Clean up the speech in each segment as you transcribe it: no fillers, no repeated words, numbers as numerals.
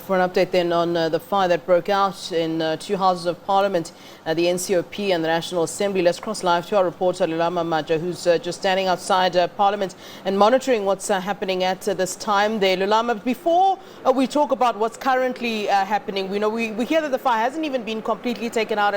For an update then on the fire that broke out in two houses of parliament, the NCOP and the National Assembly. Let's cross live to our reporter Lulama Matya, who's just standing outside parliament and monitoring what's happening at this time there. Lulama, before we talk about what's currently happening, we hear that the fire hasn't even been completely taken out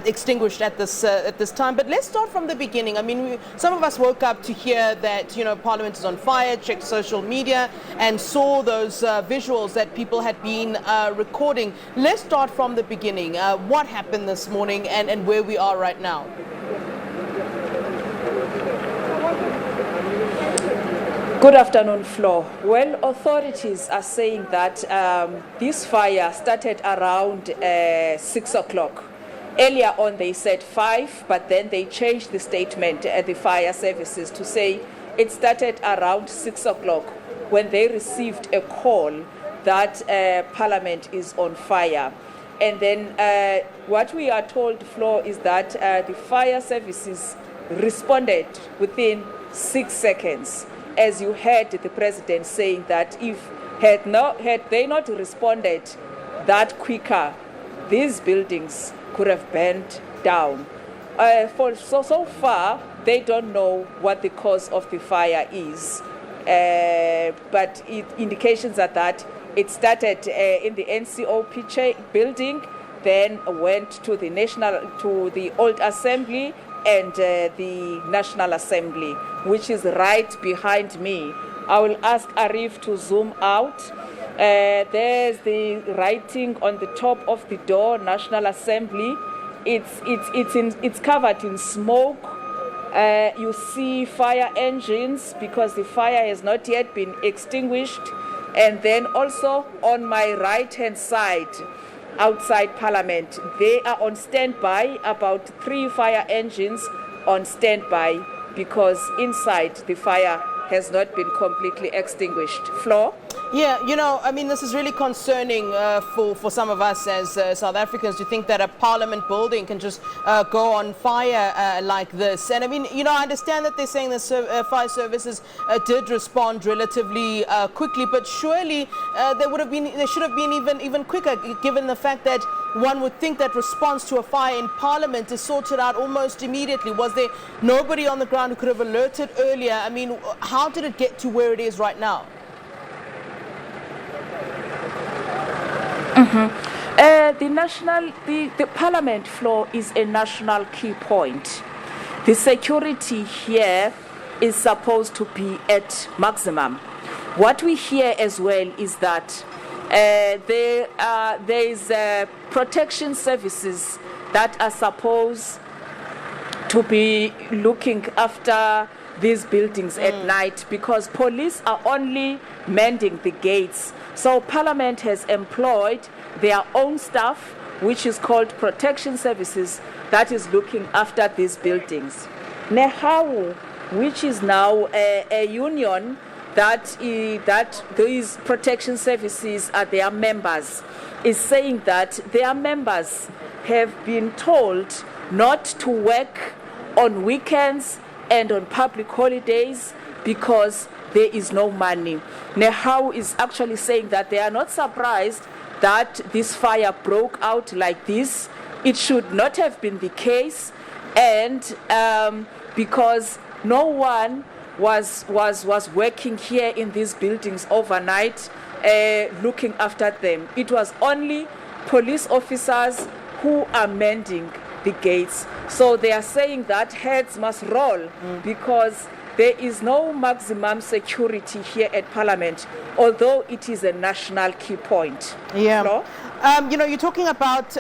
extinguished at this time. But let's start from the beginning. I mean, some of us woke up to hear that parliament is on fire, checked social media, and saw those visuals that people had been recording. Let's start from the beginning. What happened this morning and where we are right now? Good afternoon, Flo. Well, authorities are saying that this fire started around 6 o'clock. Earlier on they said 5, but then they changed the statement at the fire services to say it started around 6 o'clock when they received a call that Parliament is on fire. And then what we are told, Flo, is that the fire services responded within 6 seconds. As you heard the President saying that had they not responded that quicker, these buildings could have burned down. So far, they don't know what the cause of the fire is. But indications are that it started in the NCOP building, then went to the old assembly and the National Assembly, which is right behind me. I will ask Arif to zoom out. There's the writing on the top of the door, National Assembly. It's covered in smoke. You see fire engines because the fire has not yet been extinguished. And then also on my right-hand side, outside Parliament, they are on standby, about 3 fire engines on standby because inside the fire has not been completely extinguished. Flo? Yeah, I mean, this is really concerning for some of us as South Africans to think that a parliament building can just go on fire like this. And I mean, I understand that they're saying the fire services did respond relatively quickly, but surely they should have been even quicker, given the fact that one would think that response to a fire in parliament is sorted out almost immediately. Was there nobody on the ground who could have alerted earlier? I mean, how did it get to where it is right now? The Parliament floor is a national key point. The security here is supposed to be at maximum. What we hear as well is that there is protection services that are supposed to be looking after these buildings at night because police are only mending the gates. So Parliament has employed their own staff, which is called protection services, that is looking after these buildings. NEHAWU, which is now a union that these protection services are their members, is saying that their members have been told not to work on weekends and on public holidays because there is no money. NEHAWU is actually saying that they are not surprised that this fire broke out like this. It should not have been the case, and because no one was working here in these buildings overnight looking after them. It was only police officers who are mending the gates. So they are saying that heads must roll because there is no maximum security here at Parliament, although it is a national key point. Yeah. Flo? You're talking about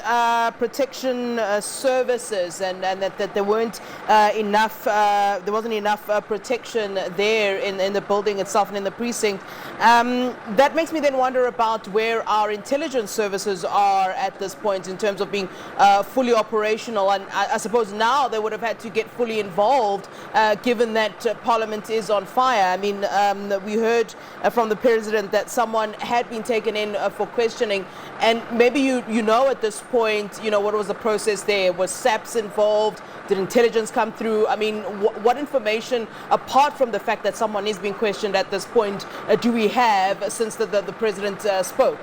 protection services and that there weren't enough, there wasn't enough protection there in the building itself and in the precinct. That makes me then wonder about where our intelligence services are at this point in terms of being fully operational. And I suppose now they would have had to get fully involved given that Parliament is on fire. I mean, we heard from the President that someone had been taken in for questioning, and maybe you know at this point, what was the process there? Was SABC involved? Did intelligence come through? I mean, what information, apart from the fact that someone is being questioned at this point, do we have since the President spoke?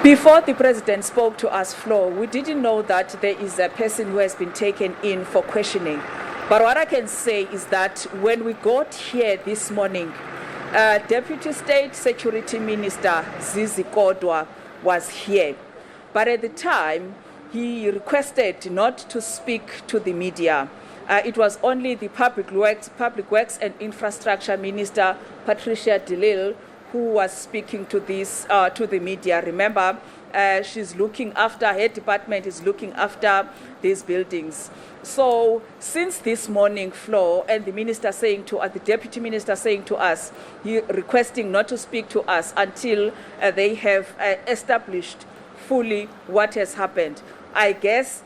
Before the president spoke to us, Flo, we didn't know that there is a person who has been taken in for questioning. But what I can say is that when we got here this morning, Deputy State Security Minister Zizi Kodwa was here. But at the time, he requested not to speak to the media. It was only the Public Works and Infrastructure Minister, Patricia de Lille, who was speaking to the media. Remember, she's looking after, her department is looking after these buildings. So since this morning, Flo, and the minister saying to us, the deputy minister saying to us, he requesting not to speak to us until they have established fully what has happened. I guess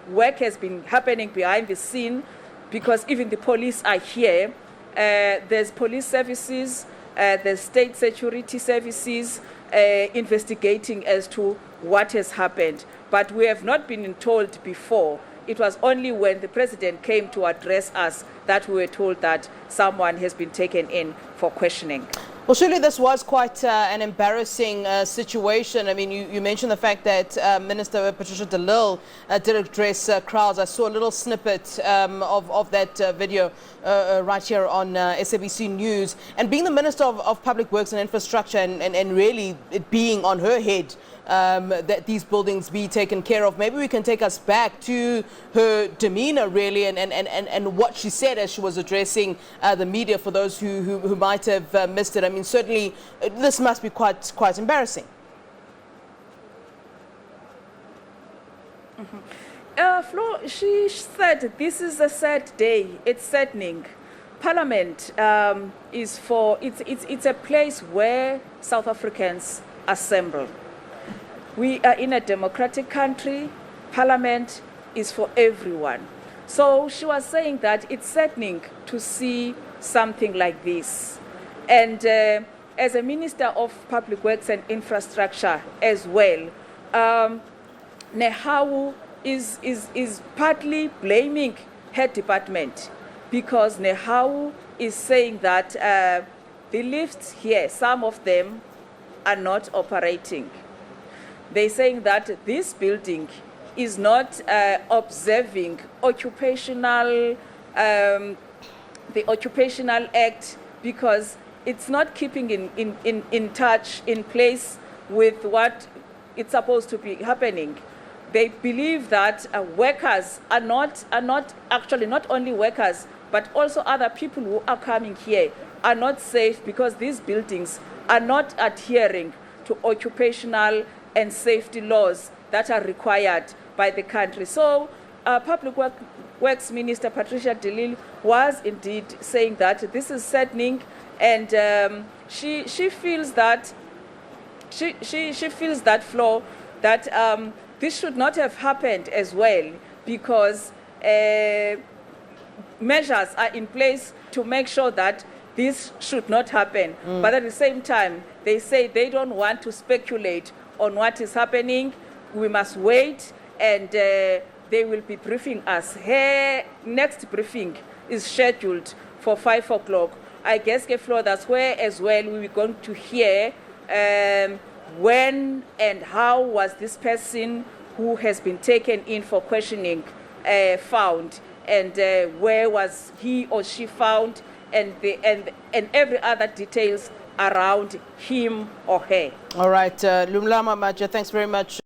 work has been happening behind the scene because even the police are here. There's police services, there's state security services investigating as to what has happened. But we have not been told before. It was only when the president came to address us that we were told that someone has been taken in for questioning. Well, surely this was quite an embarrassing situation. I mean, you mentioned the fact that Minister Patricia de Lille did address crowds. I saw a little snippet of that video right here on SABC News. And being the Minister of Public Works and Infrastructure and really it being on her head that these buildings be taken care of, maybe we can take us back to her demeanor really and what she said as she was addressing the media for those who might have missed it. I mean, certainly this must be quite embarrassing. Flo, she said this is a sad day. It's saddening. Parliament is for it's a place where South Africans assemble. We are in a democratic country. Parliament is for everyone. So she was saying that it's saddening to see something like this. And as a Minister of Public Works and Infrastructure as well, Nehawu is partly blaming her department because Nehawu is saying that the lifts here, some of them are not operating. They're saying that this building is not observing occupational, the Occupational Act because it's not keeping in touch, in place with what it's supposed to be happening. They believe that workers are not actually not only workers, but also other people who are coming here are not safe because these buildings are not adhering to occupational and safety laws that are required by the country. So Public Works Minister Patricia de Lille was indeed saying that this is saddening, and she feels that she feels that Flo that this should not have happened as well because measures are in place to make sure that this should not happen. But at the same time, they say they don't want to speculate on what is happening. We must wait, and they will be briefing us. Her next briefing is scheduled for 5 o'clock. I guess, Flo, that's where as well we were going to hear when and how was this person who has been taken in for questioning found, and where was he or she found, and every other details around him or her. All right, Lulama Matya, thanks very much.